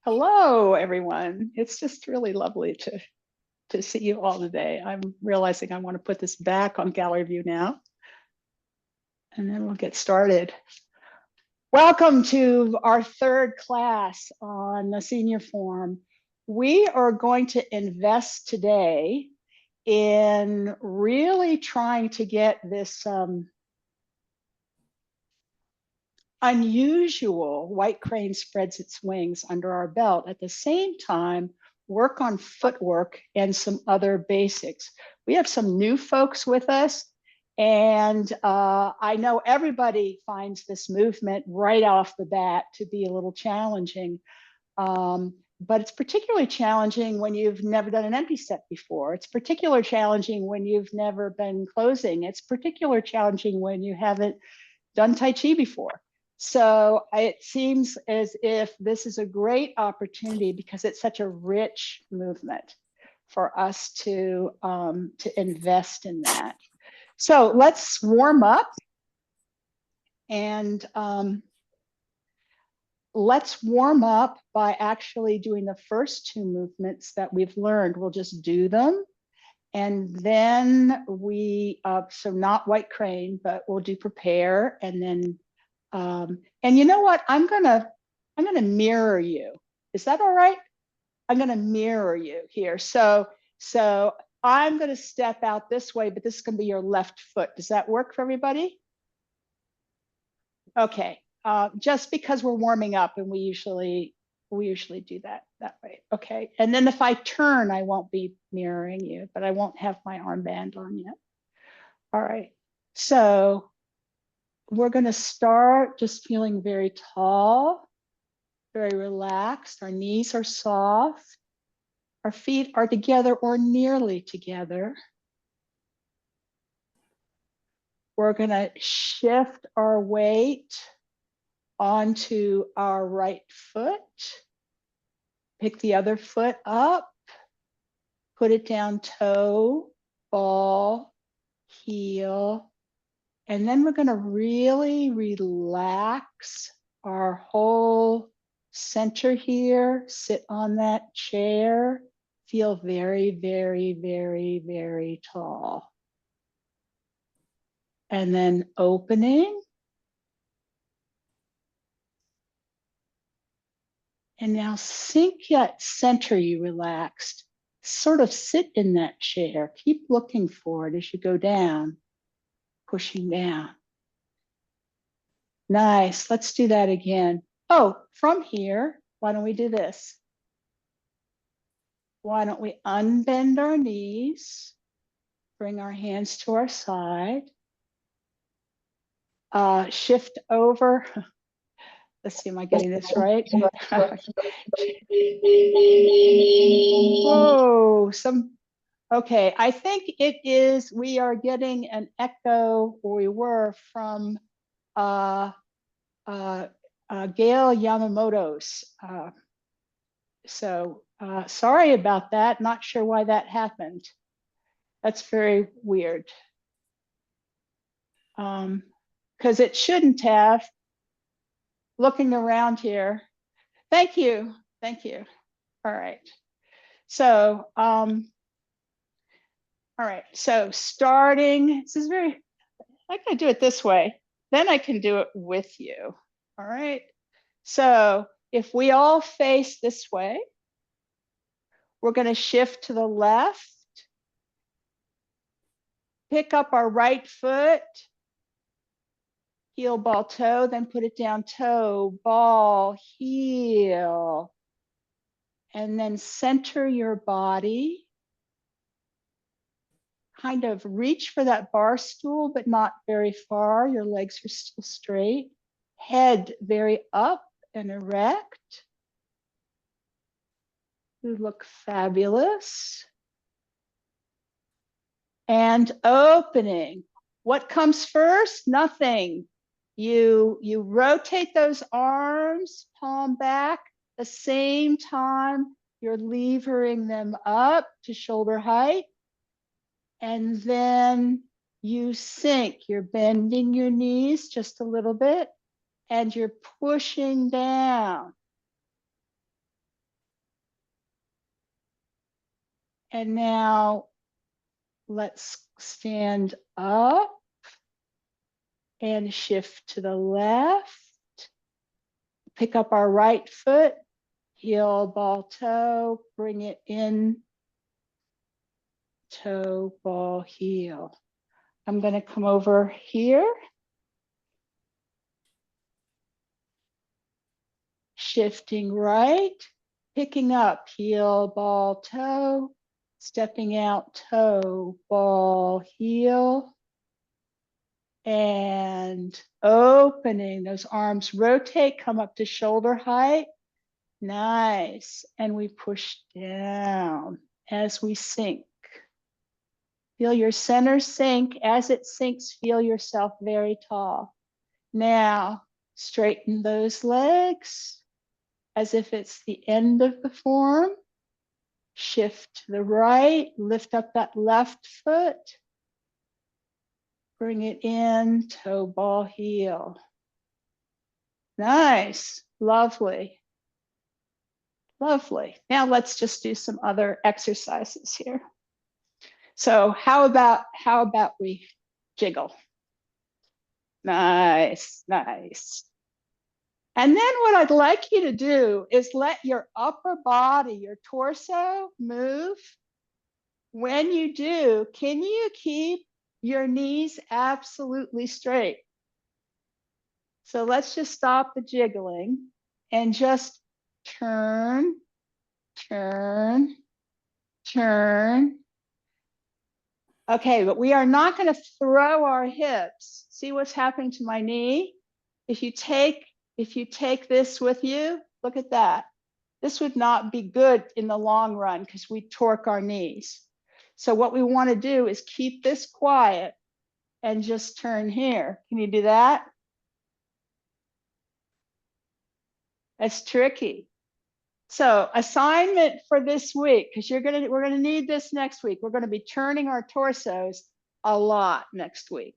Hello, everyone. It's just really lovely to see you all today. I'm realizing I want to put this back on gallery view now, and then we'll get started. Welcome to our third class on the senior form. We are going to invest today in really trying to get this unusual white crane spreads its wings under our belt. At the same time, work on footwork and some other basics. We have some new folks with us, and I know everybody finds this movement right off the bat to be a little challenging. But it's particularly challenging when you've never done an empty step before. It's particularly challenging when you've never been closing. It's particularly challenging when you haven't done Tai Chi before. So it seems as if this is a great opportunity because it's such a rich movement for us to invest in that. So let's warm up, and let's warm up by actually doing the first two movements that we've learned. We'll just do them. And then so not white crane, but we'll do prepare, and then and you know what? I'm gonna mirror you. Is that all right? I'm gonna mirror you here. So I'm gonna step out this way, but this is gonna be your left foot. Does that work for everybody? Okay. Just because we're warming up, and we usually do that way. Okay. And then if I turn, I won't be mirroring you, but I won't have my armband on yet. All right. So we're going to start just feeling very tall, very relaxed. Our knees are soft. Our feet are together or nearly together. We're going to shift our weight onto our right foot. Pick the other foot up. Put it down, toe, ball, heel. And then we're going to really relax our whole center here. Sit on that chair. Feel very, very, very, very tall. And then opening. And now sink that center you relaxed. Sort of sit in that chair. Keep looking for it as you go down. Pushing down. Nice. Let's do that again. Oh, from here, why don't we do this? Why don't we unbend our knees, bring our hands to our side, shift over. Let's see, am I getting this right? Whoa, okay, I think it is, we are getting an echo, or we were, from Gail Yamamoto's. So sorry about that. Not sure why that happened. That's very weird. Because it shouldn't have. Looking around here. Thank you. Thank you. All right. So, all right. So starting, this is very, I can do it this way. Then I can do it with you. All right. So if we all face this way, we're going to shift to the left. Pick up our right foot. Heel, ball, toe, then put it down, toe, ball, heel. And then center your body. Kind of reach for that bar stool, but not very far. Your legs are still straight. Head very up and erect. You look fabulous. And opening. What comes first? Nothing. You rotate those arms, palm back. The same time, you're levering them up to shoulder height. And then you sink. You're bending your knees just a little bit, and you're pushing down. And now let's stand up and shift to the left. Pick up our right foot, heel, ball, toe, bring it in, toe, ball, heel. I'm going to come over here. Shifting right, picking up, heel, ball, toe, stepping out, toe, ball, heel, and opening. Those arms rotate, come up to shoulder height. Nice. And we push down as we sink. Feel your center sink. As it sinks, feel yourself very tall. Now, straighten those legs as if it's the end of the form. Shift to the right, lift up that left foot. Bring it in, toe, ball, heel. Nice, lovely. Lovely. Now let's just do some other exercises here. So how about we jiggle? Nice, nice. And then what I'd like you to do is let your upper body, your torso move. When you do, can you keep your knees absolutely straight? So let's just stop the jiggling and just turn, turn, turn. Okay, but we are not going to throw our hips. See what's happening to my knee? If you take this with you, look at that. This would not be good in the long run because we torque our knees. So what we want to do is keep this quiet and just turn here. Can you do that? That's tricky. So assignment for this week, because we're gonna need this next week. We're gonna be turning our torsos a lot next week.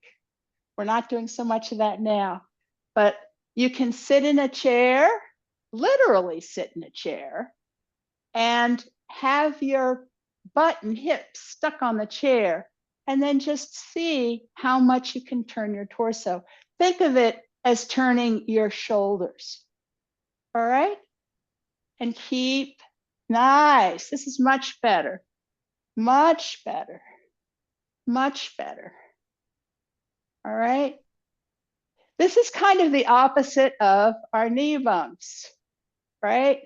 We're not doing so much of that now, but you can sit in a chair, literally sit in a chair, and have your butt and hips stuck on the chair, and then just see how much you can turn your torso. Think of it as turning your shoulders. All right? And keep, nice. This is much better, much better, much better. All right. This is kind of the opposite of our knee bumps, right?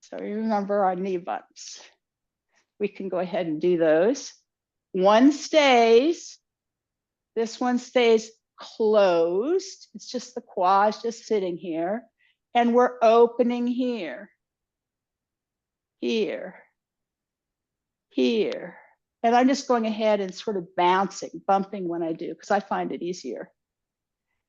So remember our knee bumps. We can go ahead and do those. One stays. This one stays closed. It's just the quads just sitting here. And we're opening here, here, here. And I'm just going ahead and sort of bouncing, bumping when I do, because I find it easier.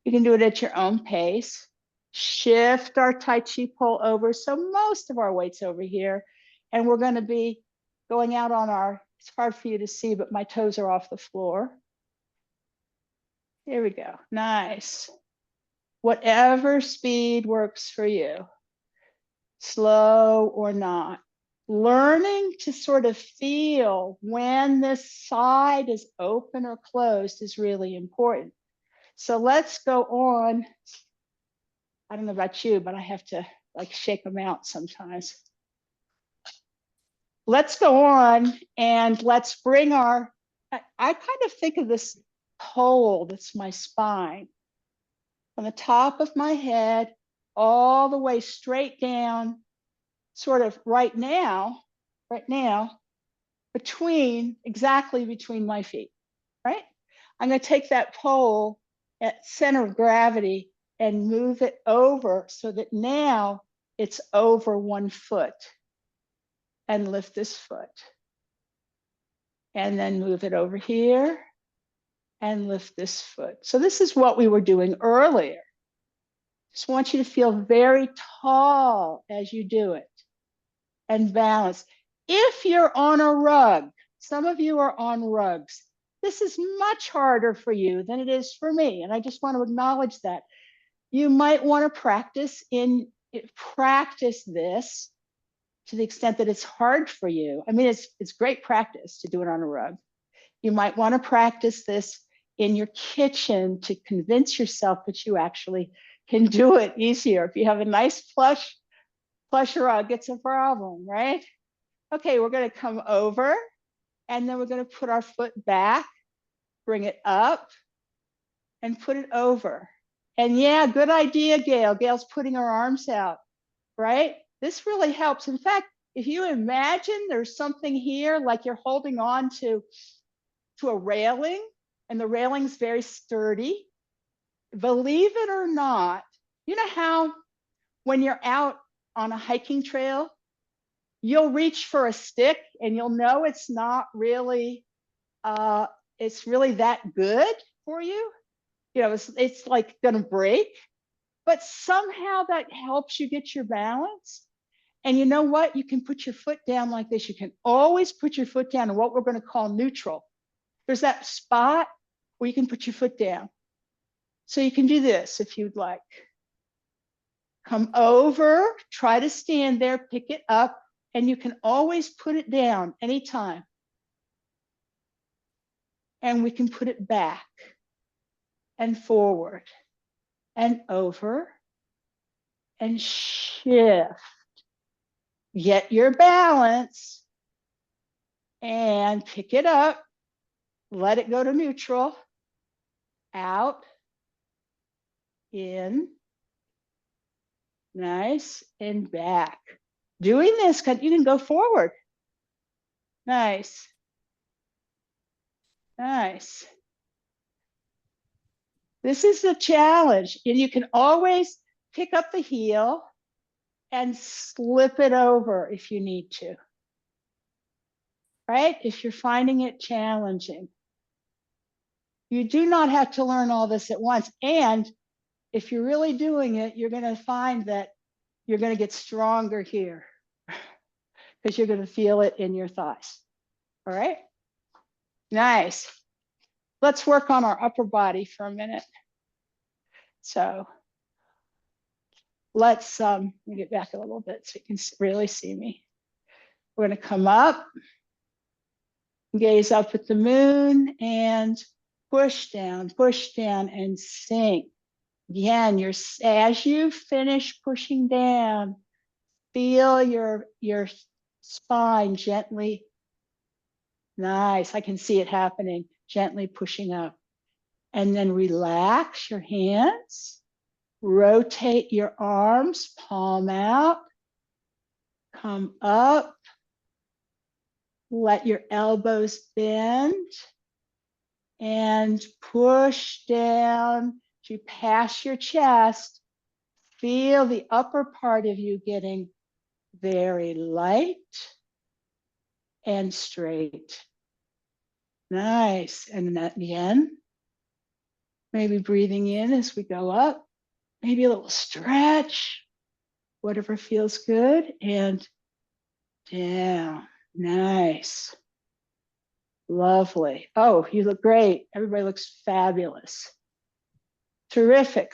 You can do it at your own pace. Shift our Tai Chi pole over. So most of our weight's over here. And we're going to be going out on our, it's hard for you to see, but my toes are off the floor. Here we go. Nice. Whatever speed works for you, slow or not. Learning to sort of feel when this side is open or closed is really important. So let's go on. I don't know about you, but I have to like shake them out sometimes. Let's go on and let's bring our, I kind of think of this pole that's my spine. From the top of my head, all the way straight down, sort of right now, exactly between my feet, right? I'm going to take that pole at center of gravity and move it over so that now it's over 1 foot, and lift this foot. And then move it over here and lift this foot. So this is what we were doing earlier. Just want you to feel very tall as you do it and balance. If you're on a rug, some of you are on rugs, this is much harder for you than it is for me. And I just want to acknowledge that. You might want to practice this to the extent that it's hard for you. I mean, it's great practice to do it on a rug. You might want to practice this in your kitchen to convince yourself that you actually can do it easier. If you have a nice plush rug, it's a problem, right? Okay, we're going to come over and then we're going to put our foot back, bring it up and put it over. And yeah, good idea, Gail. Gail's putting her arms out, right? This really helps. In fact, if you imagine there's something here, like you're holding on to a railing and the railing's very sturdy, believe it or not, you know how when you're out on a hiking trail, you'll reach for a stick and you'll know it's not really, it's really that good for you. You know, it's like gonna break, but somehow that helps you get your balance. And you know what? You can put your foot down like this. You can always put your foot down in what we're going to call neutral. There's that spot where you can put your foot down. So you can do this if you'd like. Come over, try to stand there, pick it up, and you can always put it down anytime. And we can put it back and forward and over and shift. Get your balance and pick it up. Let it go to neutral. Out, in, nice, and back. Doing this, you can go forward. Nice. Nice. This is the challenge. And you can always pick up the heel and slip it over if you need to. Right? If you're finding it challenging. You do not have to learn all this at once. And if you're really doing it, you're going to find that you're going to get stronger here because you're going to feel it in your thighs. All right? Nice. Let's work on our upper body for a minute. So let's let me get back a little bit so you can really see me. We're going to come up, gaze up at the moon, and push down, and sink. Again, as you finish pushing down, feel your spine gently. Nice. I can see it happening. Gently pushing up. And then relax your hands. Rotate your arms, palm out. Come up. Let your elbows bend. And push down to pass your chest. Feel the upper part of you getting very light and straight. Nice. And then again, maybe breathing in as we go up, maybe a little stretch, whatever feels good, and down. Nice. Lovely. Oh, you look great. Everybody looks fabulous. Terrific.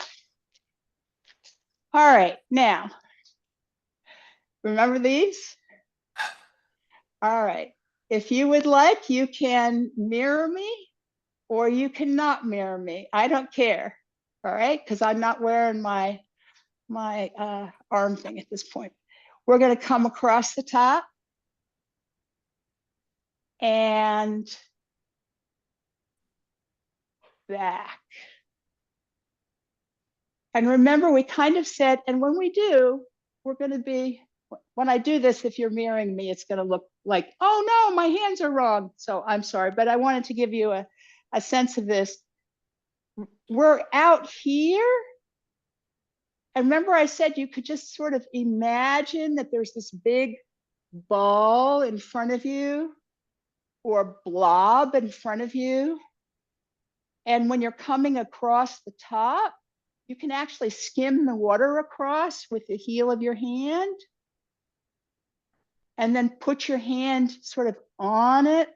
All right, now, remember these? All right. If you would like, you can mirror me or you cannot mirror me. I don't care. All right, because I'm not wearing my arm thing at this point. We're going to come across the top and back. And remember, we kind of said, and when we do, we're going to be, when I do this, if you're mirroring me, it's going to look like, oh no, my hands are wrong. So I'm sorry, but I wanted to give you a sense of this. We're out here. And remember I said you could just sort of imagine that there's this big ball in front of you or blob in front of you. And when you're coming across the top, you can actually skim the water across with the heel of your hand. And then put your hand sort of on it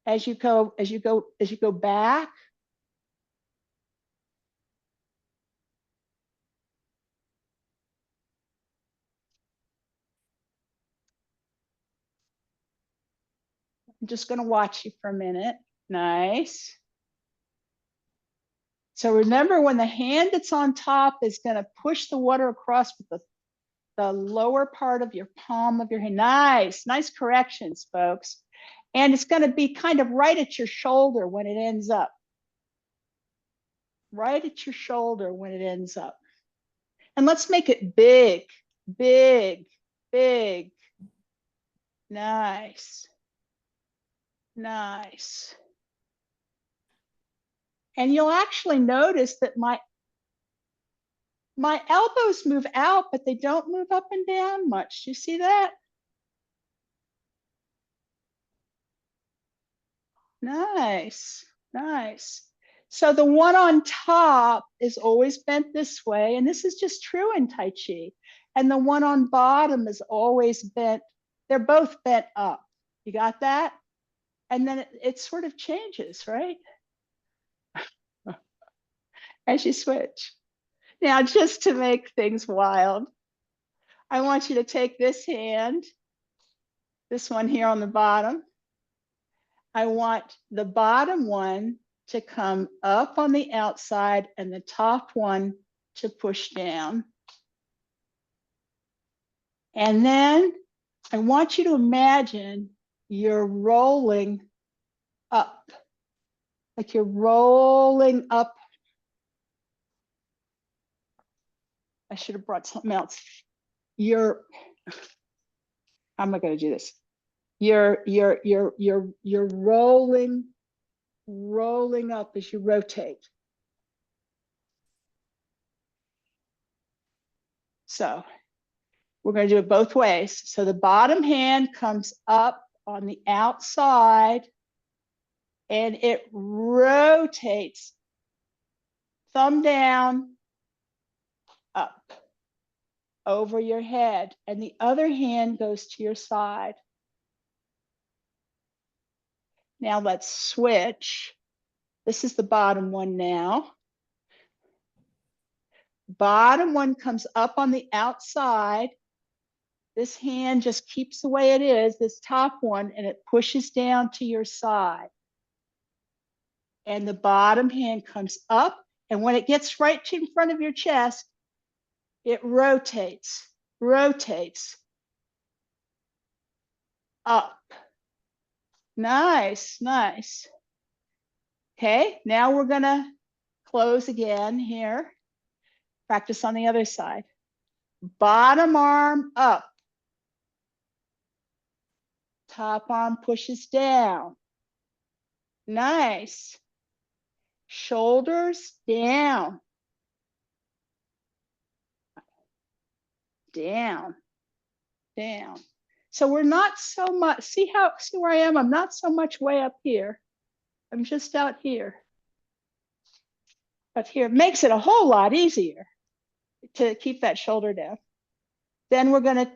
as you go back. I'm just going to watch you for a minute. Nice. So remember, when the hand that's on top is going to push the water across with the lower part of your palm of your hand. Nice, nice corrections, folks. And it's going to be kind of right at your shoulder when it ends up. Right at your shoulder when it ends up. And let's make it big, big, big. Nice. Nice. And you'll actually notice that my elbows move out, but they don't move up and down much. Do you see that? Nice, nice. So the one on top is always bent this way, and this is just true in Tai Chi. And the one on bottom is always bent. They're both bent up. You got that? And then it sort of changes, right? As you switch. Now, just to make things wild, I want you to take this hand, this one here on the bottom. I want the bottom one to come up on the outside and the top one to push down. And then I want you to imagine you're rolling up, like you're rolling up. I should have brought something else. I'm not going to do this. You're rolling up as you rotate. So we're going to do it both ways. So the bottom hand comes up on the outside and it rotates, thumb down, up, over your head. And the other hand goes to your side. Now let's switch. This is the bottom one now. Bottom one comes up on the outside. This hand just keeps the way it is, this top one, and it pushes down to your side. And the bottom hand comes up, and when it gets right in front of your chest, it rotates, rotates up. Nice, nice. Okay, now we're gonna close again here. Practice on the other side. Bottom arm up. Top arm pushes down. Nice. Shoulders down. Down. Down. So we're not so much, see where I am? I'm not so much way up here. I'm just out here. Up here makes it a whole lot easier to keep that shoulder down. Then we're going to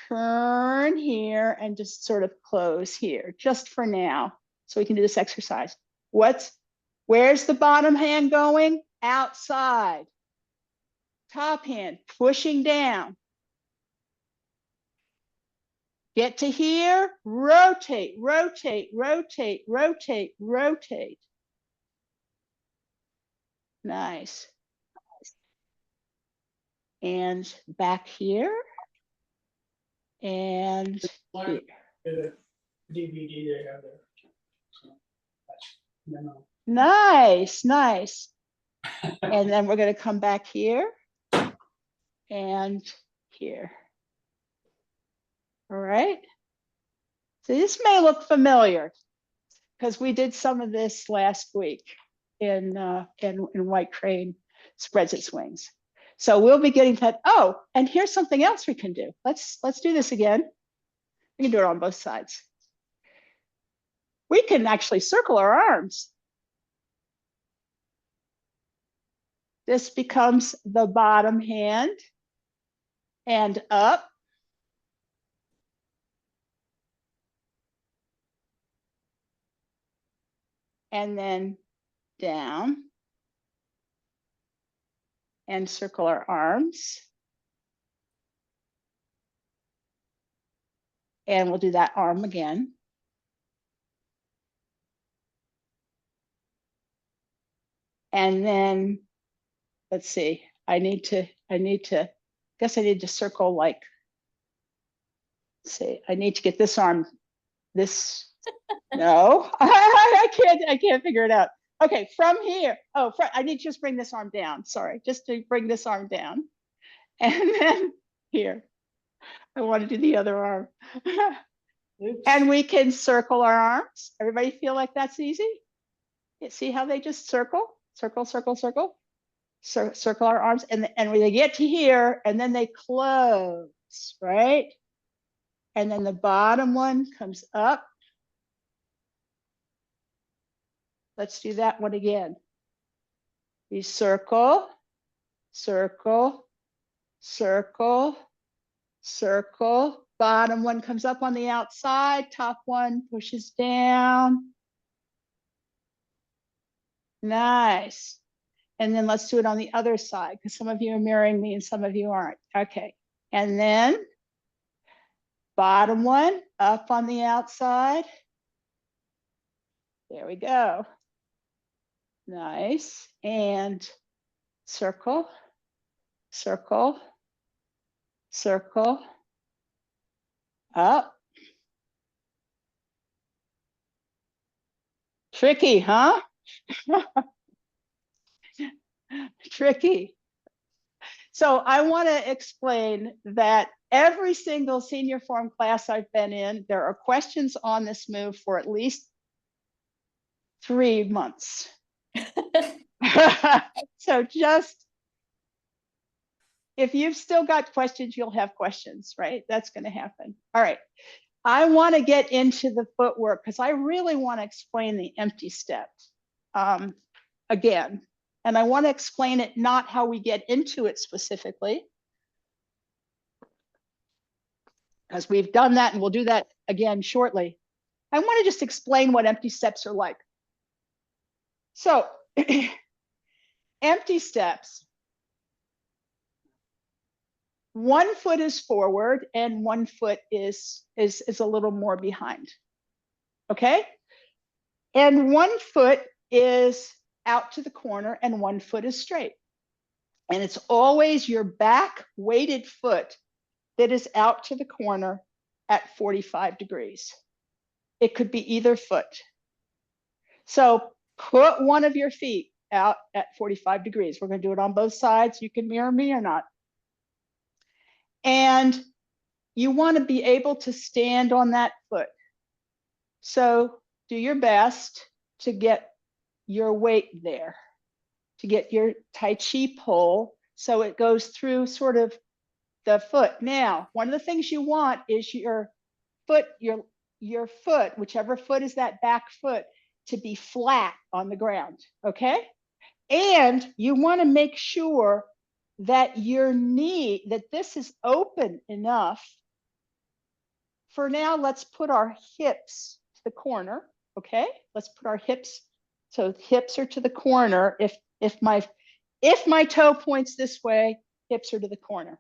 turn here and just sort of close here, just for now, so we can do this exercise. Where's the bottom hand going? Outside. Top hand pushing down. Get to here, rotate, rotate, rotate, rotate, rotate. Nice. And back here. And here. DVD they have there. So, nice, nice. And then we're going to come back here and here. All right. So this may look familiar because we did some of this last week in White Crane Spreads Its Wings. So we'll be getting that. Oh, and here's something else we can do. Let's do this again. We can do it on both sides. We can actually circle our arms. This becomes the bottom hand and up. And then down. And circle our arms. And we'll do that arm again. And then, let's see, I guess I need to circle like, see, I need to get this arm, no, I can't figure it out. Okay, from here, I need to just bring this arm down, sorry, just to bring this arm down. And then here, I want to do the other arm. And we can circle our arms. Everybody feel like that's easy? You see how they just circle, circle, circle, circle? Circle our arms, and when they get to here, and then they close, right? And then the bottom one comes up. Let's do that one again. You circle, circle, circle, circle. Bottom one comes up on the outside, top one pushes down. Nice. And then let's do it on the other side, because some of you are mirroring me and some of you aren't. Okay. And then bottom one up on the outside. There we go. Nice. And circle, circle, circle, up. Tricky, huh? Tricky. So I want to explain that every single senior form class I've been in, there are questions on this move for at least 3 months. So just, if you've still got questions, you'll have questions, right? That's going to happen. All right. I want to get into the footwork because I really want to explain the empty step again. And I want to explain it, not how we get into it specifically, because we've done that and we'll do that again shortly. I want to just explain what empty steps are like. So empty steps, one foot is forward and one foot is a little more behind. Okay. And one foot is out to the corner and one foot is straight. And it's always your back weighted foot that is out to the corner at 45 degrees. It could be either foot. So put one of your feet out at 45 degrees. We're going to do it on both sides. You can mirror me or not. And you want to be able to stand on that foot. So do your best to get your weight there, to get your Tai Chi pull so it goes through sort of the foot. Now, one of the things you want is your foot, your foot, whichever foot is that back foot, to be flat on the ground, okay? And you want to make sure that your knee, that this is open enough. For now, let's put our hips to the corner, okay? Let's put our hips, so hips are to the corner. If my toe points this way, hips are to the corner.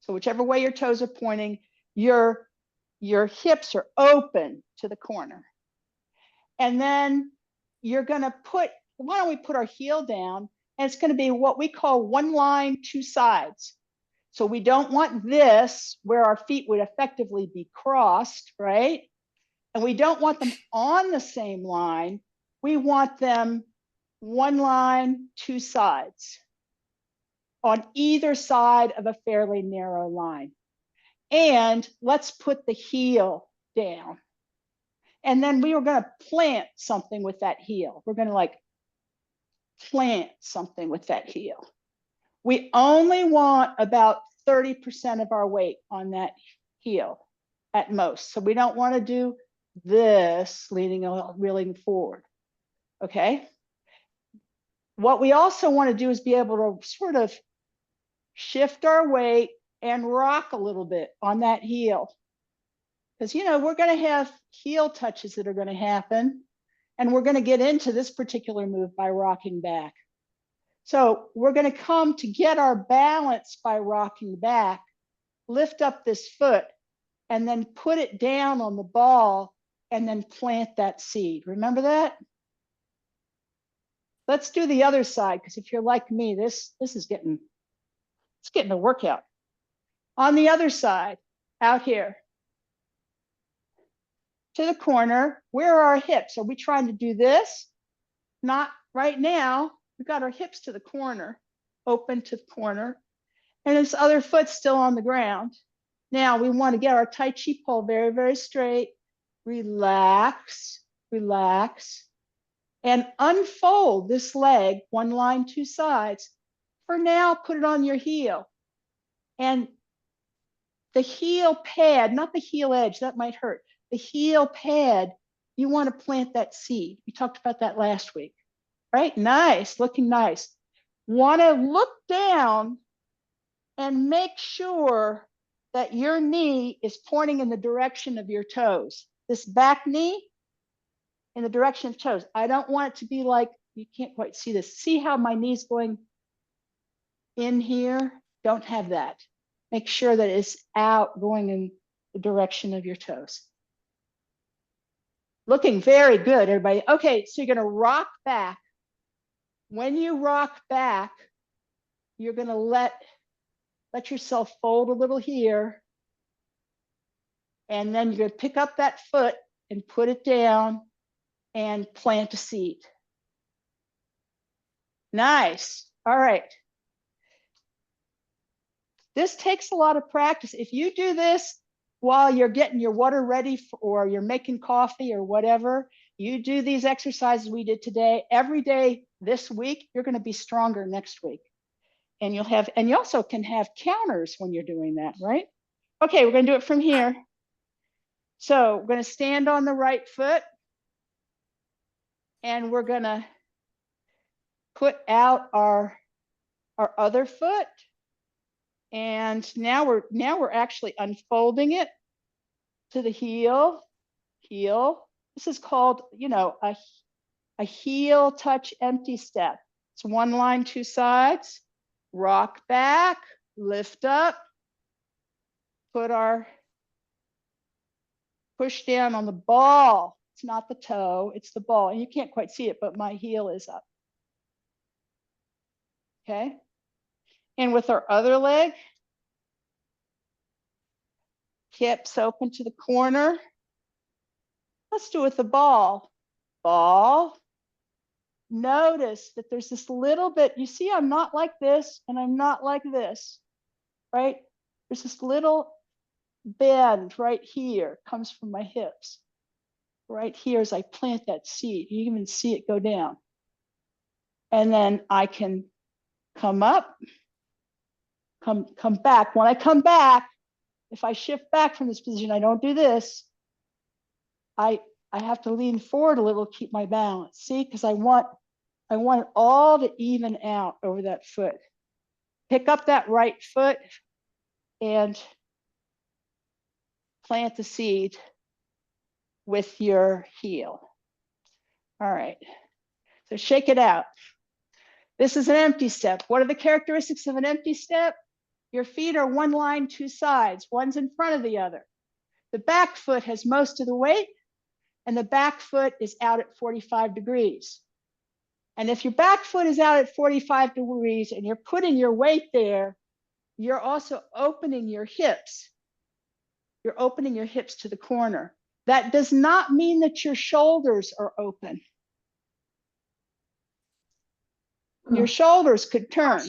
So whichever way your toes are pointing, your hips are open to the corner. And then you're gonna put, why don't we put our heel down? And it's gonna be what we call one line, two sides. So we don't want this where our feet would effectively be crossed, right? And we don't want them on the same line. We want them one line, two sides, on either side of a fairly narrow line. And let's put the heel down. And then we were going to plant something with that heel. We're going to like plant something with that heel. We only want about 30% of our weight on that heel at most. So we don't want to do this reeling forward. Okay. What we also want to do is be able to sort of shift our weight and rock a little bit on that heel. Because, you know, we're going to have heel touches that are going to happen. And we're going to get into this particular move by rocking back. So we're going to come to get our balance by rocking back, lift up this foot, and then put it down on the ball and then plant that seed. Remember that? Let's do the other side, because if you're like me, this is getting a workout. On the other side, out here to the corner, where are our hips? Are we trying to do this? Not right now. We've got our hips to the corner, open to the corner, and this other foot still on the ground. Now we want to get our Tai Chi pole very, very straight. Relax, relax, and unfold this leg, one line, two sides. For now, put it on your heel. And the heel pad, not the heel edge, that might hurt. The heel pad, you want to plant that seed. We talked about that last week, right? Nice, looking nice. Want to look down and make sure that your knee is pointing in the direction of your toes. This back knee in the direction of toes. I don't want it to be like, you can't quite see this. See how my knee's going in here? Don't have that. Make sure that it's out, going in the direction of your toes. Looking very good, everybody. Okay, so you're gonna rock back. When you rock back, you're gonna let yourself fold a little here. And then you're gonna pick up that foot and put it down and plant a seed. Nice. All right. This takes a lot of practice. If you do this while you're getting your water ready or you're making coffee or whatever, you do these exercises we did today, every day this week, you're going to be stronger next week. And you also can have counters when you're doing that, right? Okay, we're going to do it from here. So we're going to stand on the right foot and we're going to put out our other foot. And now we're actually unfolding it to the heel. This is called, a heel touch empty step. It's one line, two sides. Rock back, lift up, push down on the ball. It's not the toe, it's the ball. And you can't quite see it, but my heel is up. Okay. And with our other leg, hips open to the corner. Let's do it with the ball. Ball. Notice that there's this little bit, you see, I'm not like this and I'm not like this, right? There's this little bend right here, comes from my hips. Right here as I plant that seed, you even see it go down. And then I can come up, come back. When I come back, if I shift back from this position, I don't do this. I have to lean forward a little to keep my balance. See, because I want it all to even out over that foot. Pick up that right foot and plant the seed with your heel. All right, so shake it out. This is an empty step. What are the characteristics of an empty step? Your feet are one line, two sides. One's in front of the other. The back foot has most of the weight, and the back foot is out at 45 degrees. And if your back foot is out at 45 degrees and you're putting your weight there, you're also opening your hips. You're opening your hips to the corner. That does not mean that your shoulders are open. Your shoulders could turn.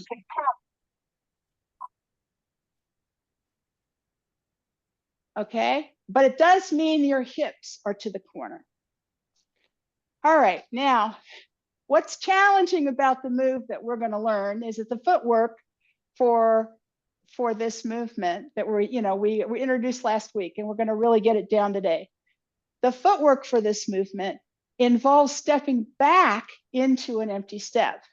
Okay, but it does mean your hips are to the corner. All right, now, what's challenging about the move that we're going to learn is that the footwork for this movement that we introduced last week, and we're going to really get it down today. The footwork for this movement involves stepping back into an empty step.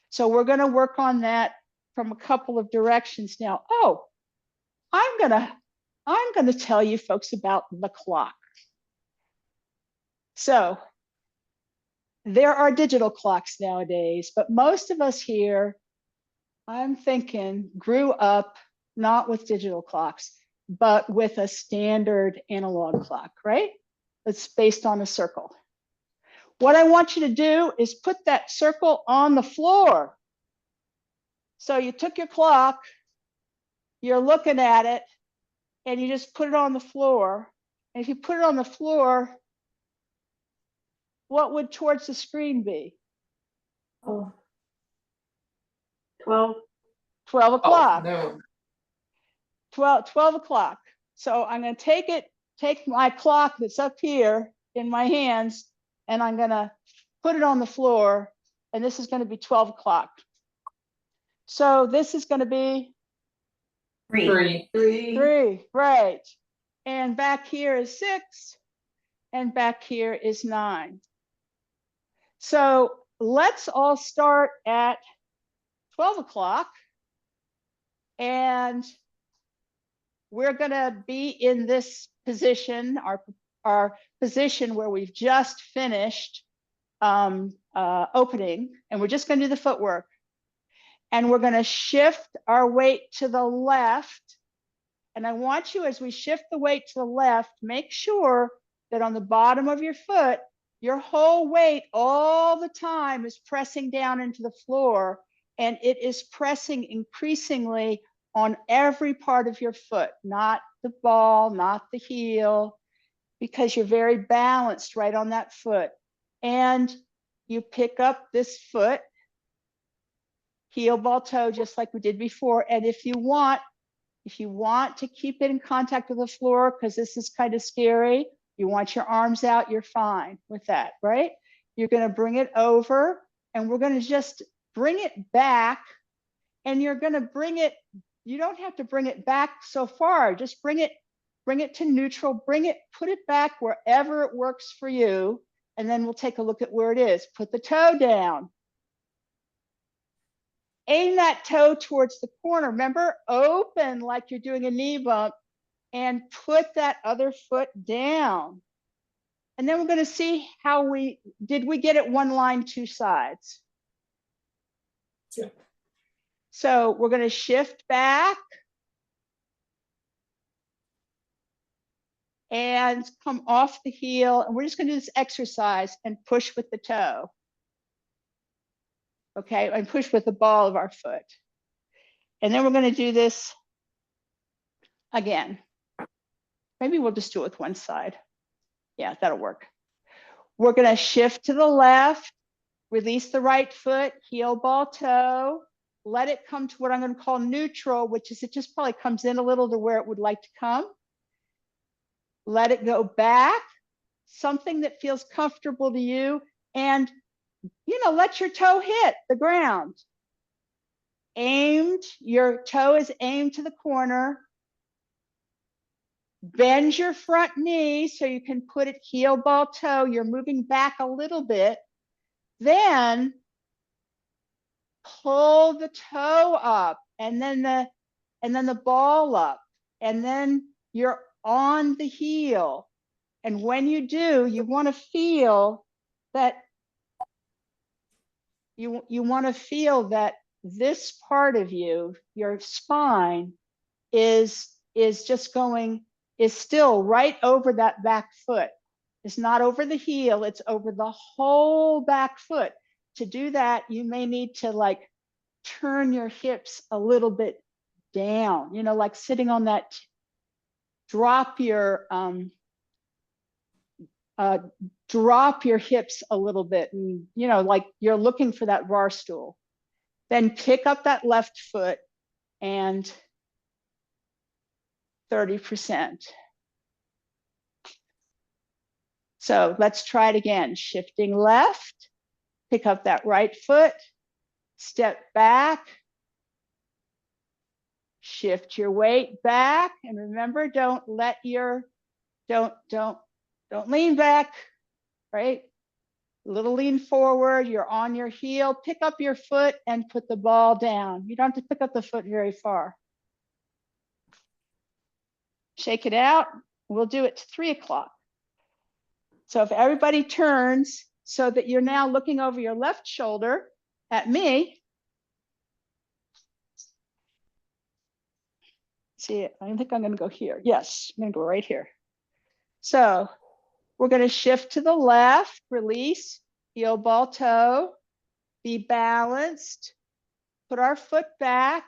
So we're going to work on that from a couple of directions now. Oh, I'm going to tell you folks about the clock. So there are digital clocks nowadays, but most of us here, I'm thinking, grew up not with digital clocks, but with a standard analog clock, right? It's based on a circle. What I want you to do is put that circle on the floor. So you took your clock, you're looking at it, and you just put it on the floor. And if you put it on the floor, what would towards the screen be? Oh. 12. 12 o'clock. No. 12 o'clock. So I'm going to take my clock that's up here in my hands, and I'm going to put it on the floor, and this is going to be 12 o'clock. So this is going to be 3. 3, right. And back here is 6, and back here is 9. So let's all start at 12 o'clock, and we're going to be in this position, our position where we've just finished opening, and we're just going to do the footwork. And we're going to shift our weight to the left. And I want you, as we shift the weight to the left, make sure that on the bottom of your foot, your whole weight all the time is pressing down into the floor, and it is pressing increasingly on every part of your foot, not the ball, not the heel, because you're very balanced right on that foot. And you pick up this foot, heel, ball, toe, just like we did before. And if you want to keep it in contact with the floor, because this is kind of scary, you want your arms out, you're fine with that, right? You're going to bring it over, and we're going to just bring it back, and you're going to bring it, you don't have to bring it back so far, just bring it to neutral, put it back wherever it works for you, and then we'll take a look at where it is. Put the toe down. Aim that toe towards the corner. Remember, open like you're doing a knee bump, and put that other foot down. And then we're going to see how did we get it one line, two sides? Yeah. So we're going to shift back and come off the heel. And we're just going to do this exercise and push with the toe. Okay, and push with the ball of our foot. And then we're going to do this again. Maybe we'll just do it with one side. Yeah, that'll work. We're going to shift to the left, release the right foot, heel, ball, toe. Let it come to what I'm going to call neutral, which is it just probably comes in a little to where it would like to come. Let it go back, something that feels comfortable to you, and let your toe hit the ground. Your toe is aimed to the corner. Bend your front knee so you can put it heel, ball, toe. You're moving back a little bit. Then pull the toe up, and then the ball up, and then you're on the heel. And when you do, you want to feel that this part of you, your spine, is still right over that back foot. It's not over the heel, it's over the whole back foot. To do that, you may need to turn your hips a little bit down, like sitting on that, drop your hips a little bit, and like you're looking for that bar stool. Then pick up that left foot and 30%. So let's try it again. Shifting left, pick up that right foot, step back, shift your weight back, and remember, don't lean back, right? A little lean forward, you're on your heel, pick up your foot and put the ball down. You don't have to pick up the foot very far. Shake it out. We'll do it to 3 o'clock. So if everybody turns so that you're now looking over your left shoulder at me. See, I think I'm going to go here. Yes, I'm going to go right here. So we're going to shift to the left, release. heel, ball, toe, be balanced, put our foot back,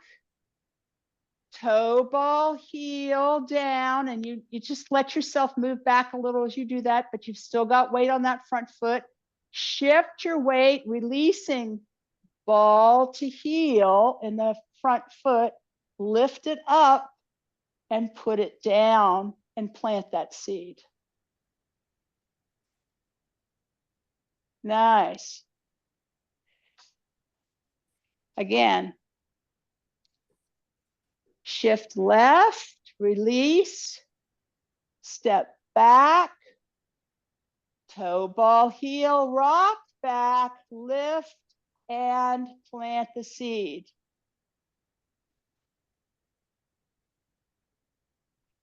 toe, ball, heel down, and you just let yourself move back a little as you do that, but you've still got weight on that front foot. Shift your weight, releasing ball to heel in the front foot, lift it up and put it down and plant that seed. Nice. Again, shift left, release, step back, toe, ball, heel, rock, back, lift, and plant the seed.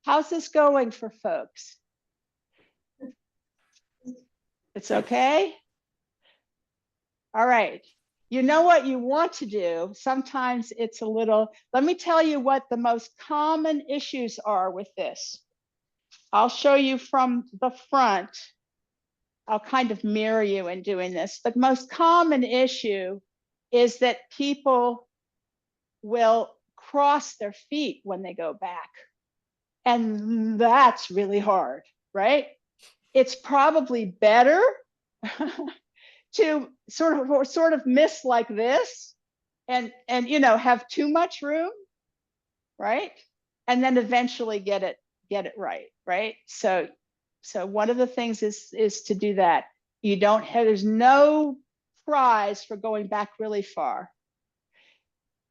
How's this going for folks? It's okay? All right. You know what you want to do. Sometimes it's a little, let me tell you what the most common issues are with this. I'll show you from the front. I'll kind of mirror you in doing this. The most common issue is that people will cross their feet when they go back. And that's really hard, right? It's probably better to sort of miss like this and you know, have too much room, right? And then eventually get it right? So one of the things is to do that. You don't have, there's no prize for going back really far.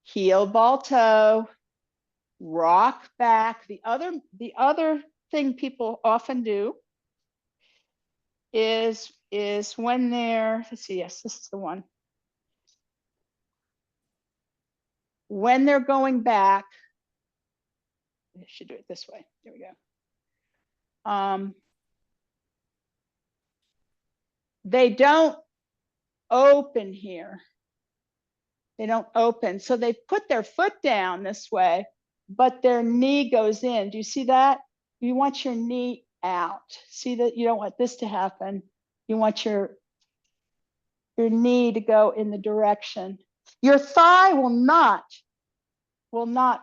Heel, ball, toe, rock back. The other thing people often do is when they're, let's see, yes, this is the one. When they're going back, I should do it this way. There we go. They don't open here. They don't open. So they put their foot down this way, but their knee goes in. Do you see that? You want your knee out. See that? You don't want this to happen. You want your knee to go in the direction. Your thigh will not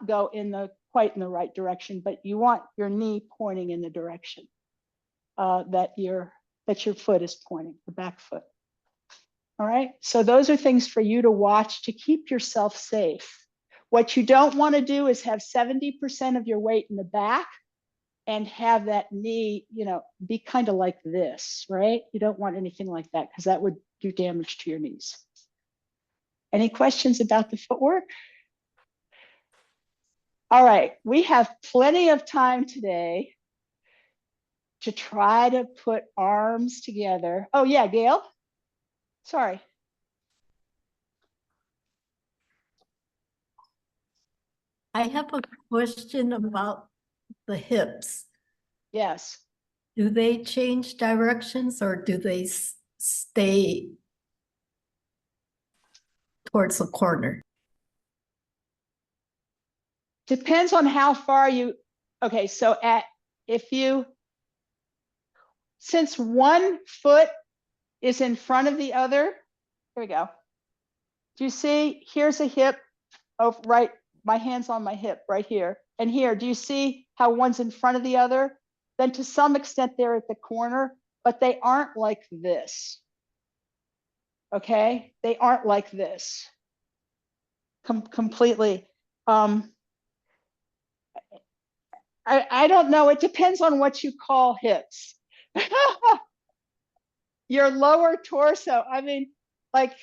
go in quite in the right direction, but you want your knee pointing in the direction that your foot is pointing, the back foot. All right, so those are things for you to watch to keep yourself safe. What you don't want to do is have 70% of your weight in the back and have that knee, you know, be kind of like this, right? You don't want anything like that because that would do damage to your knees. Any questions about the footwork? All right, we have plenty of time today to try to put arms together. Oh yeah, Gail? Sorry. I have a question about the hips. Yes. Do they change directions or do they stay towards the corner? Depends on how far you, okay, so since one foot is in front of the other, here we go. Do you see, here's a hip, oh, right, my hand's on my hip right here. And here, do you see how one's in front of the other? Then to some extent they're at the corner, but they aren't like this. Okay, they aren't like this. Completely. I don't know, it depends on what you call hips. Your lower torso, I mean, like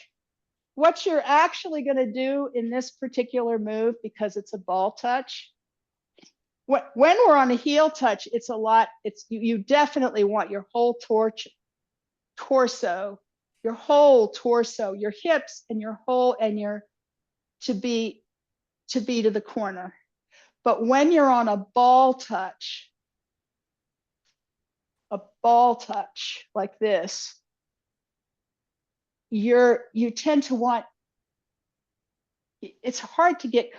what you're actually going to do in this particular move, because it's a ball touch, when we're on a heel touch, it's a lot, you definitely want your whole torso, your hips and your whole, and to be to the corner. But when you're on a ball touch like this, you tend to want, it's hard to get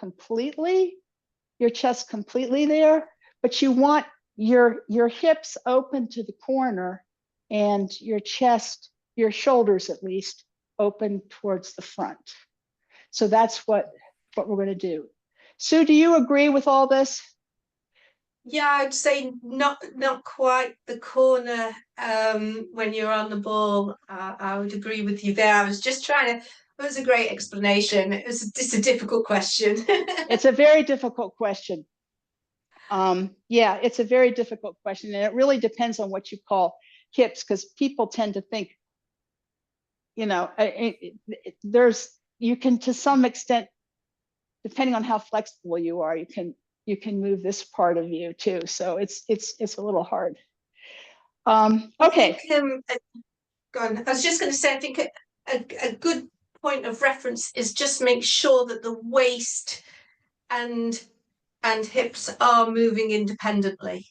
your chest completely there, but you want your hips open to the corner and your chest your shoulders at least open towards the front. So that's what we're going to do. Sue, do you agree with all this? Yeah, I'd say not quite the corner when you're on the ball. I would agree with you there. I was just trying to. It was a great explanation. It's a difficult question. It's a very difficult question. Yeah, it's a very difficult question, and it really depends on what you call hips, because people tend to think, you know, you can, to some extent, depending on how flexible you are, you can move this part of you too. So it's a little hard. Okay. Go on. I was just going to say, I think a good point of reference is just make sure that the waist and hips are moving independently.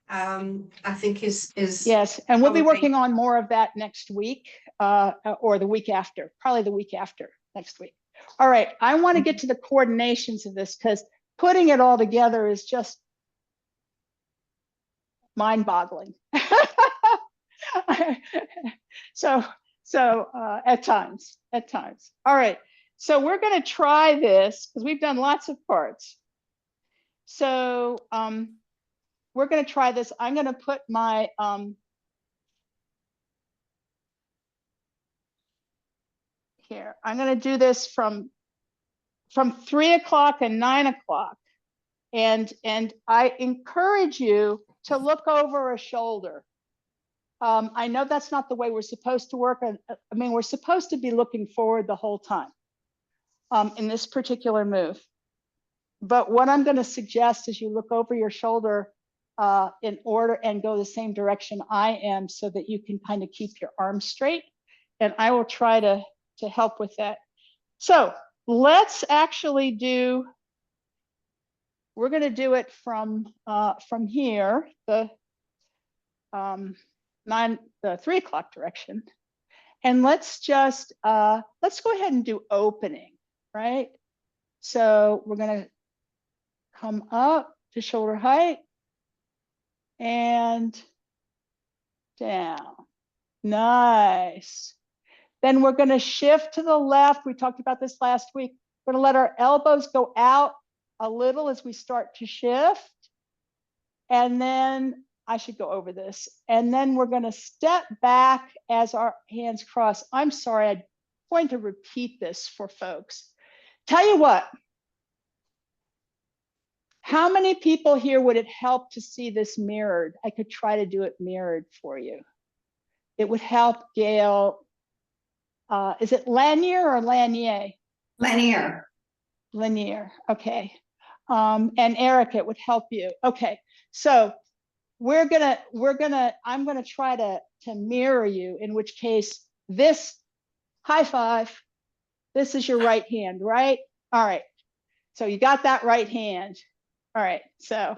I think is yes, and we'll be probably working on more of that next week, or the week after, probably the week after next week. All right, I want to get to the coordinations of this, because putting it all together is just mind-boggling. so at times. All right, so we're going to try this because we've done lots of parts. So we're going to try this. I'm going to put my here. I'm going to do this from 3 o'clock and 9 o'clock, and I encourage you to look over a shoulder. I know that's not the way we're supposed to work. I mean, we're supposed to be looking forward the whole time in this particular move. But what I'm going to suggest is you look over your shoulder in order and go the same direction I am, so that you can kind of keep your arms straight. And I will try to help with that. So let's actually do, we're going to do it from here, the 3 o'clock direction. And let's just, let's go ahead and do opening, right? So we're going to come up to shoulder height and down. Nice. Then we're going to shift to the left. We talked about this last week. We're going to let our elbows go out a little as we start to shift. And then I should go over this. And then we're going to step back as our hands cross. I'm sorry, I'm going to repeat this for folks. Tell you what, how many people here would it help to see this mirrored? I could try to do it mirrored for you. It would help Gail. Is it Lanier or Lanier? Linear. Lanier, okay. And Eric, it would help you. Okay, so I'm gonna try to mirror you, in which case this, high five, this is your right hand, right? All right, so you got that right hand. All right, so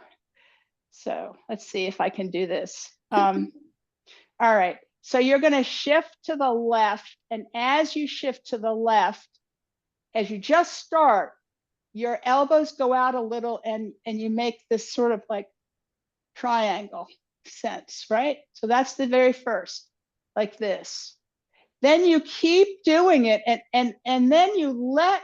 let's see if I can do this. All right, so you're gonna shift to the left, and as you shift to the left, as you just start, your elbows go out a little, and you make this sort of like triangle sense, right? So that's the very first, like this. Then you keep doing it, and then you let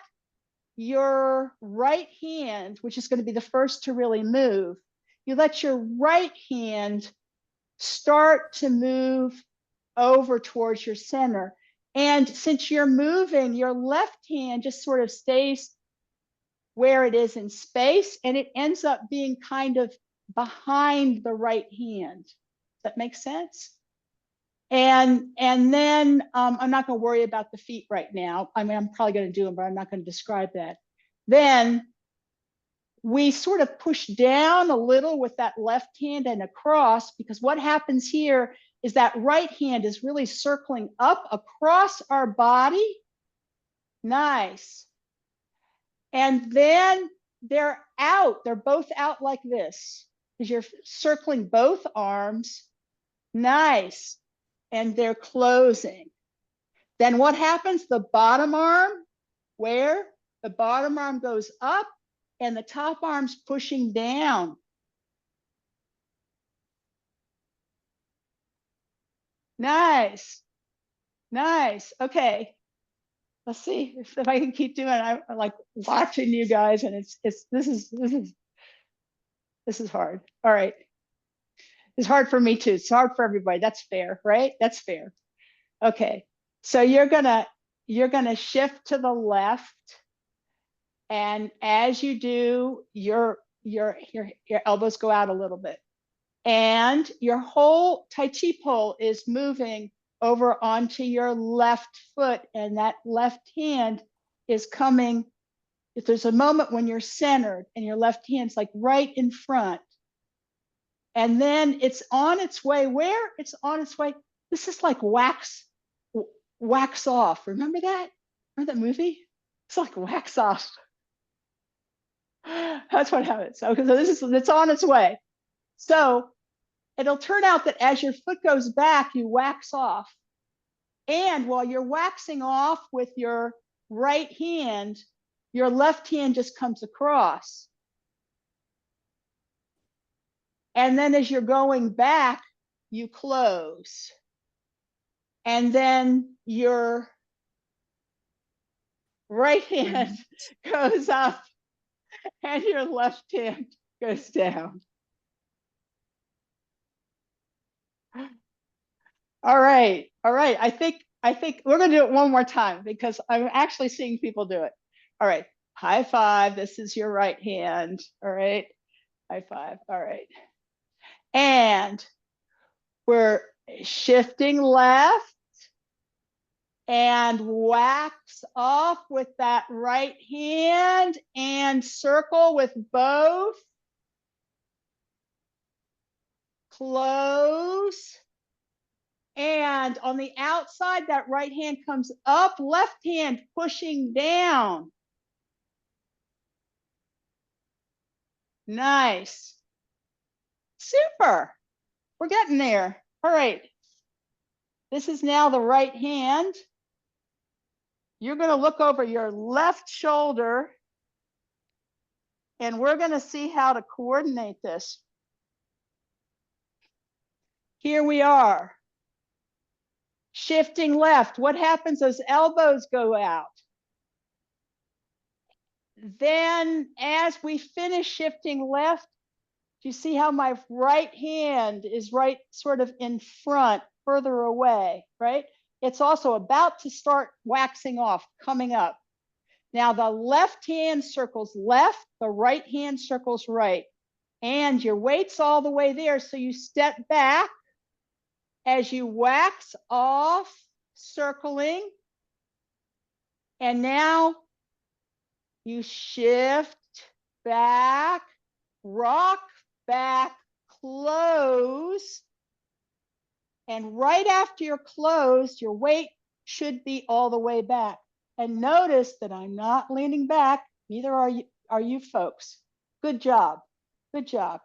your right hand, which is going to be the first to really move, you let your right hand start to move over towards your center. And since you're moving, your left hand just sort of stays where it is in space, and it ends up being kind of behind the right hand. Does that make sense? And then I'm not going to worry about the feet right now. I mean, I'm probably going to do them, but I'm not going to describe that. Then we sort of push down a little with that left hand and across, because what happens here is that right hand is really circling up across our body. Nice. And then they're out. They're both out like this, because you're circling both arms. Nice. And they're closing. Then what happens? The bottom arm, where? The bottom arm goes up and the top arm's pushing down. Nice. Nice. Okay. Let's see if I can keep doing it. I'm like watching you guys, and this is hard. All right. It's hard for me too. It's hard for everybody. That's fair, right? That's fair. Okay. So you're gonna shift to the left, and as you do, your elbows go out a little bit, and your whole Tai Chi pole is moving over onto your left foot, and that left hand is coming. If there's a moment when you're centered and your left hand's like right in front, and then it's on its way. Where it's on its way, this is like wax off. Remember that? Remember that movie? It's like wax off. That's what happens. Okay, so it's on its way. So it'll turn out that as your foot goes back, you wax off. And while you're waxing off with your right hand, your left hand just comes across. And then as you're going back, you close. And then your right hand goes up and your left hand goes down. All right. I think we're going to do it one more time because I'm actually seeing people do it. All right. High five. This is your right hand. All right. High five. All right. And we're shifting left and wax off with that right hand and circle with both. Close. And on the outside, that right hand comes up, left hand pushing down. Nice. Super. We're getting there. All right. This is now the right hand. You're going to look over your left shoulder, and we're going to see how to coordinate this. Here we are. Shifting left. What happens? Those elbows go out. Then as we finish shifting left, do you see how my right hand is right sort of in front, further away, right? It's also about to start waxing off, coming up. Now the left hand circles left, the right hand circles right. And your weight's all the way there, so you step back as you wax off, circling. And now you shift back, rock back, close. And right after you're closed, your weight should be all the way back. And notice that I'm not leaning back, neither are you folks. Good job. Good job.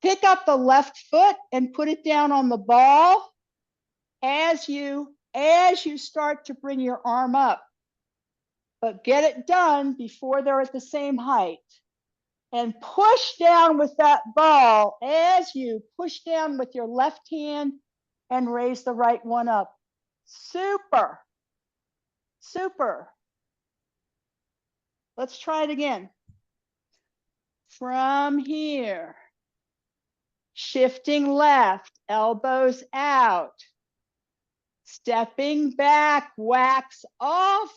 Pick up the left foot and put it down on the ball as you start to bring your arm up. But get it done before they're at the same height. And push down with that ball as you push down with your left hand and raise the right one up. Super. Super. Let's try it again. From here, shifting left, elbows out, stepping back, wax off,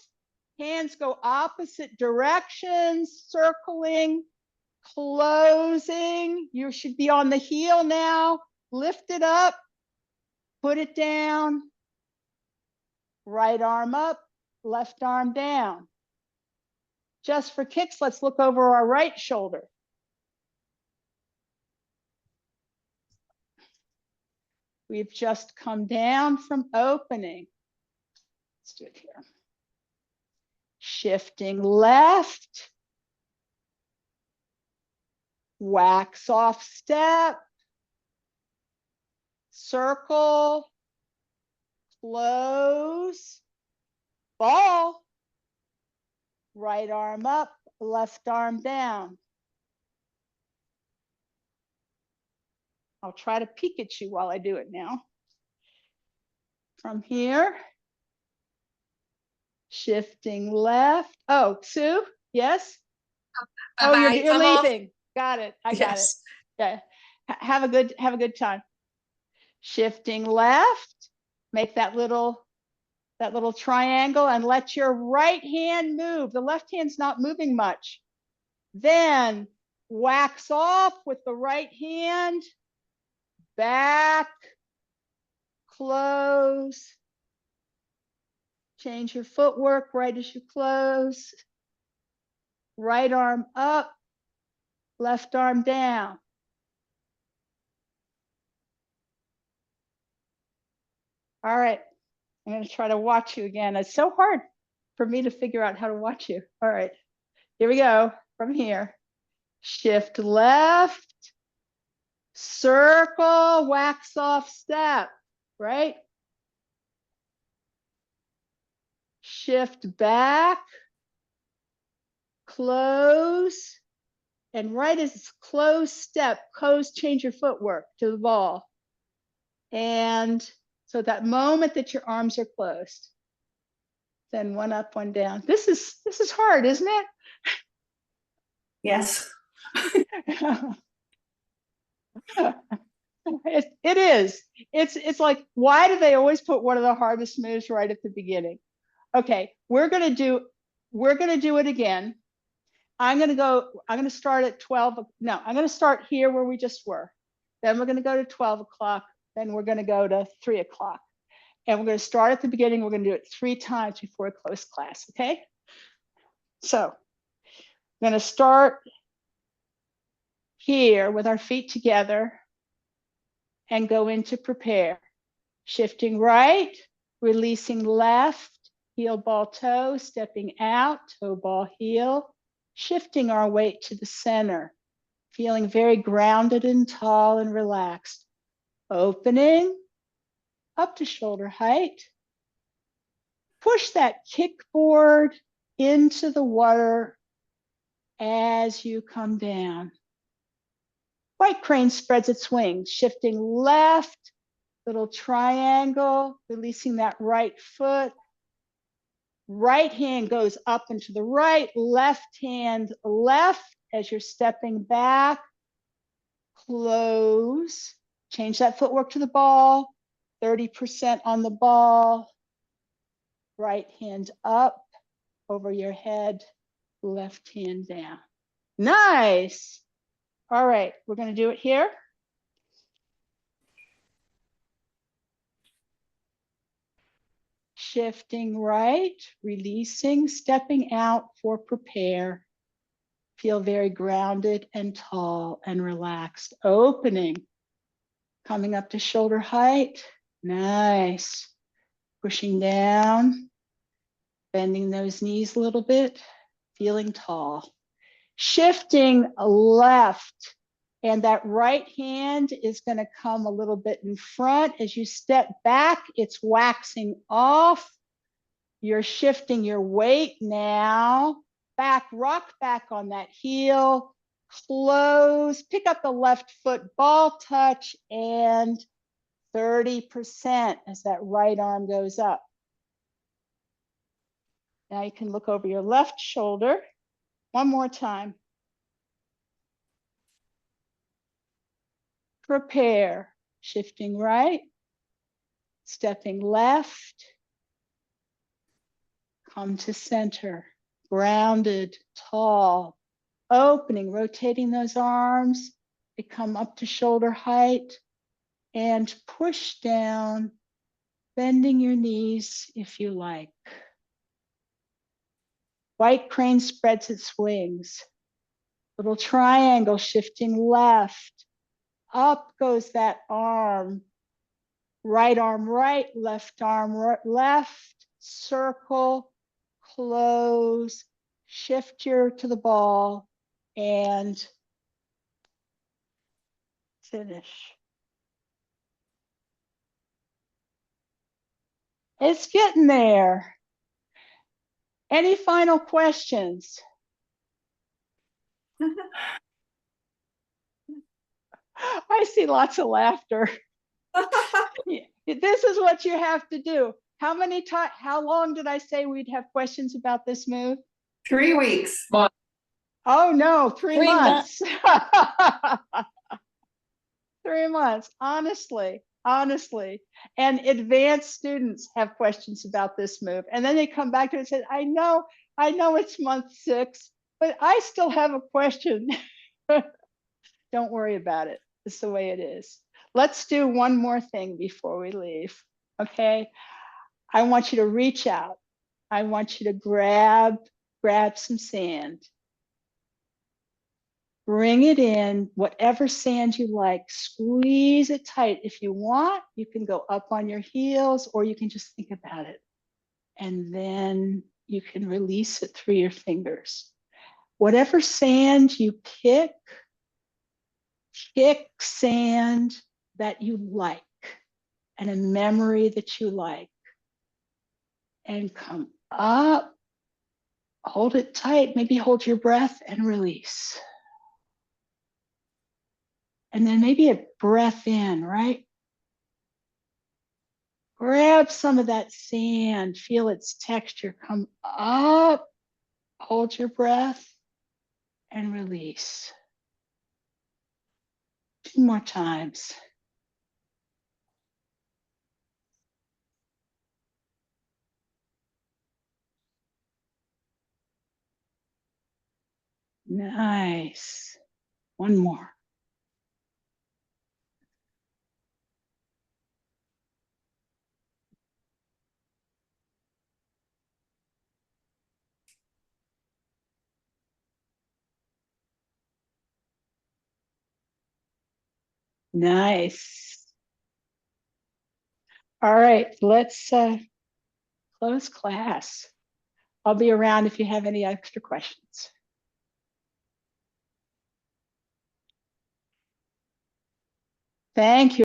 hands go opposite directions, circling, closing. You should be on the heel now. Lift it up, put it down, right arm up, left arm down. Just for kicks, let's look over our right shoulder. We've just come down from opening. Let's do it here. Shifting left, wax off step, circle, close, ball, right arm up, left arm down. I'll try to peek at you while I do it now. From here, Shifting left. Oh, Sue, yes? Oh, you're I'm off. leaving. Got it. I got it. Yes. Yeah. Have a good time. Shifting left. Make that little triangle and let your right hand move. The left hand's not moving much. Then wax off with the right hand. Back. Close. Change your footwork right as you close. Right arm up, left arm down. All right, I'm going to try to watch you again. It's so hard for me to figure out how to watch you. All right, here we go from here. Shift left, circle, wax off step, right? Shift back, close, and right as it's close step, change your footwork to the ball. And so that moment that your arms are closed, then one up, one down. This is hard, isn't it? Yes. It is. It's like, why do they always put one of the hardest moves right at the beginning? Okay, we're gonna do it again. I'm gonna start at 12. No, I'm gonna start here where we just were. Then we're gonna go to 12 o'clock. Then we're gonna go to 3 o'clock. And we're gonna start at the beginning. We're gonna do it 3 times before we close class, okay? So I'm gonna start here with our feet together and go into prepare. Shifting right, releasing left, heel, ball, toe, stepping out, toe, ball, heel, shifting our weight to the center, feeling very grounded and tall and relaxed. Opening up to shoulder height. Push that kickboard into the water as you come down. White crane spreads its wings, shifting left, little triangle, releasing that right foot. Right hand goes up and to the right, left hand left as you're stepping back. Close. Change that footwork to the ball. 30% on the ball. Right hand up over your head, left hand down. Nice. All right, we're going to do it here. Shifting right, releasing, stepping out for prepare. Feel very grounded and tall and relaxed. Opening, coming up to shoulder height. Nice. Pushing down, bending those knees a little bit, feeling tall. Shifting left, and that right hand is going to come a little bit in front. As you step back, it's waxing off. You're shifting your weight now. Back, rock back on that heel. Close, pick up the left foot, ball touch, and 30% as that right arm goes up. Now you can look over your left shoulder. One more time. Prepare, shifting right, stepping left, come to center, grounded, tall, opening, rotating those arms, they come up to shoulder height, and push down, bending your knees if you like. White crane spreads its wings, little triangle shifting left, up goes that arm right, left arm left, circle, close, shift your to the ball, and finish. It's getting there. Any final questions? I see lots of laughter. This is what you have to do. How many times, how long did I say we'd have questions about this move? 3 weeks. Oh, no, 3 3 months. 3 months, honestly. And advanced students have questions about this move. And then they come back to it and say, I know it's month 6, but I still have a question. Don't worry about it. It's the way it is. Let's do one more thing before we leave. Okay. I want you to reach out. I want you to grab some sand. Bring it in, whatever sand you like, squeeze it tight. If you want, you can go up on your heels or you can just think about it. And then you can release it through your fingers. Whatever sand you pick sand that you like and a memory that you like. And come up, hold it tight, maybe hold your breath and release. And then maybe a breath in, right? Grab some of that sand, feel its texture, come up, hold your breath and release. 2 more times. Nice. 1 more. Nice. All right, let's close class. I'll be around if you have any extra questions. Thank you.